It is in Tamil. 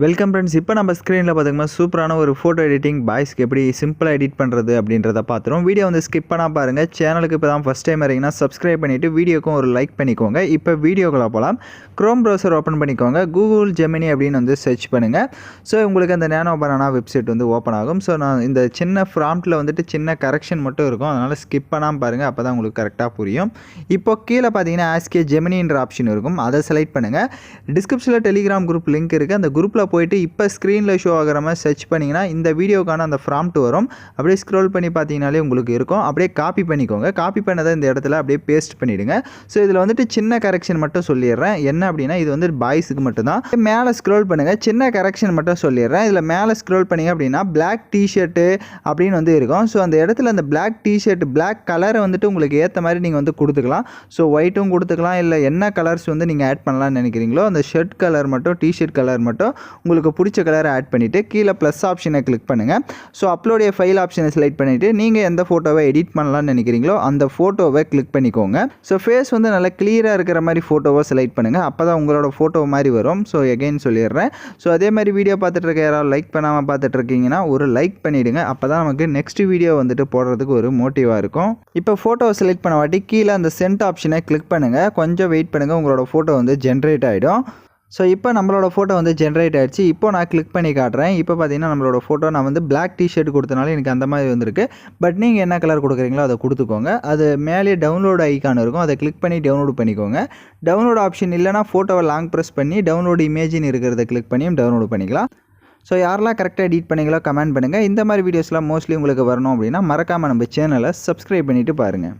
Welcome friends. இப்போ நம்ம ஸ்க்ரீனில் பார்த்தீங்கன்னா சூப்பரான ஒரு ஃபோட்டோ எடிட்டிங் பாய்ஸ்க்கு எப்படி சிம்பிளாக எடிட் பண்ணுறது அப்படின்றத பார்த்துரும். வீடியோ வந்து ஸ்கிப் பண்ணால் பாருங்கள். சேனலுக்கு இப்போ தான் ஃபஸ்ட் டைம் வரீங்கன்னா சப்ஸ்கிரைப் பண்ணிவிட்டு வீடியோக்கும் ஒரு லைக் பண்ணிக்கோங்க. இப்போ வீடியோக்குள்ளே போகலாம். க்ரோம் ப்ரௌசர் ஓப்பன் பண்ணிக்கோங்க. கூகுள் ஜெமினி அப்படின்னு வந்து சர்ச் பண்ணுங்கள். ஸோ உங்களுக்கு அந்த நேனோ பனானா வெப்சைட் வந்து ஓப்பன் ஆகும். ஸோ நான் இந்த சின்ன ப்ராம்ப்ட்டில் வந்துட்டு சின்ன கரெக்ஷன் மட்டும் இருக்கும், அதனால் ஸ்கிப் பண்ணாமல் பாருங்கள். அப்போ தான் உங்களுக்கு கரெக்டாக புரியும். இப்போ கீழே பார்த்தீங்கன்னா ஆஸ்கே ஜெமினின்ற ஆப்ஷன் இருக்கும், அதை செலக்ட் பண்ணுங்கள். டிஸ்கிரிப்ஷனில் டெலிகிராம் குரூப் லிங்க் இருக்குது. அந்த குரூப்பில் போயிட்டு இப்போ ஸ்க்ரீனில் ஷோ ஆகிற மாதிரி சர்ச் பண்ணிங்கன்னா இந்த வீடியோக்கான அந்த ப்ராம்ப்ட் வரும். அப்படியே ஸ்க்ரோல் பண்ணி பார்த்தீங்கனாலே உங்களுக்கு இருக்கும். அப்படியே காப்பி பண்ணிக்கோங்க. காப்பி பண்ணதை இந்த இடத்துல அப்படியே பேஸ்ட் பண்ணிவிடுங்க. ஸோ இதில் வந்துட்டு சின்ன கரெக்ஷன் மட்டும் சொல்லிடுறேன். என்ன அப்படின்னா இது வந்து பாய்ஸுக்கு மட்டும்தான். மேலே ஸ்க்ரோல் பண்ணுங்கள். சின்ன கரெக்ஷன் மட்டும் சொல்லிடுறேன். இதில் மேலே ஸ்க்ரோல் பண்ணிங்க அப்படின்னா பிளாக் டிஷர்ட்டு அப்படின்னு வந்து இருக்கும். ஸோ அந்த இடத்துல அந்த பிளாக் டிஷர்ட் பிளாக் கலரை வந்துட்டு உங்களுக்கு ஏற்ற மாதிரி நீங்கள் வந்து கொடுத்துக்கலாம். ஸோ ஒயிட்டும் கொடுத்துக்கலாம், இல்லை என்ன கலர்ஸ் வந்து நீங்கள் ஆட் பண்ணலான்னு நினைக்கிறீங்களோ அந்த ஷர்ட் கலர் மட்டும் டிஷர்ட் கலர் மட்டும் உங்களுக்கு பிடிச்ச கலரை ஆட் பண்ணிவிட்டு கீழே ப்ளஸ் ஆப்ஷனை கிளிக் பண்ணுங்கள். ஸோ அப்லோட் ஏ ஃபைல் ஆப்ஷனை செலக்ட் பண்ணிவிட்டு நீங்கள் எந்த ஃபோட்டோவை எடிட் பண்ணலான்னு நினைக்கிறீங்களோ அந்த ஃபோட்டோவை கிளிக் பண்ணிக்கோங்க. ஸோ ஃபேஸ் வந்து நல்லா கிளியராக இருக்கிற மாதிரி ஃபோட்டோவை செலக்ட் பண்ணுங்கள். அப்போ தான் உங்களோட ஃபோட்டோ மாதிரி வரும். ஸோ எகைன் சொல்லிடுறேன். ஸோ அதே மாதிரி வீடியோ பார்த்துட்டு இருக்க யாராவது லைக் பண்ணாமல் பார்த்துட்டு இருக்கீங்கன்னா ஒரு லைக் பண்ணிவிடுங்க. அப்போ தான் நமக்கு நெக்ஸ்ட் வீடியோ வந்துட்டு போடுறதுக்கு ஒரு மோட்டிவாக இருக்கும். இப்போ ஃபோட்டோவை செலக்ட் பண்ண வாட்டி கீழே அந்த சென்ட் ஆப்ஷனை கிளிக் பண்ணுங்கள். கொஞ்சம் வெயிட் பண்ணுங்கள், உங்களோட ஃபோட்டோ வந்து ஜென்ரேட் ஆகிடும். ஸோ இப்போ நம்மளோட ஃபோட்டோ வந்து ஜென்ரேட் ஆகிடுச்சு. இப்போ நான் கிளிக் பண்ணி காட்டுறேன். இப்போ பார்த்தீங்கன்னா நம்மளோட ஃபோட்டோ நான் வந்து பிளாக் டிஷர்ட் கொடுத்தனால எனக்கு அந்த மாதிரி வந்திருக்கு. பட் நீங்கள் என்ன கலர் கொடுக்குறீங்களோ அதை கொடுத்துக்கோங்க. அது மேலே டவுன்லோட் ஐக்கான் இருக்கும், அதை கிளிக் பண்ணி டவுன்லோட் பண்ணிக்கோங்க. டவுன்லோட் ஆப்ஷன் இல்லைனா ஃபோட்டோவை லாங் ப்ரெஸ் பண்ணி டவுன்லோட் இமேஜின்னு இருக்கிறத கிளிக் பண்ணியும் டவுன்லோட் பண்ணிக்கலாம். ஸோ யாரெல்லாம் கரெக்டாக எடிட் பண்ணிங்களோ கமெண்ட் பண்ணுங்கள். இந்த மாதிரி வீடியோஸ்லாம் மோஸ்ட்லி உங்களுக்கு வரணும் அப்படின்னா மறக்காமல் நம்ம சேனலை சப்ஸ்கிரைப் பண்ணிவிட்டு பாருங்கள்.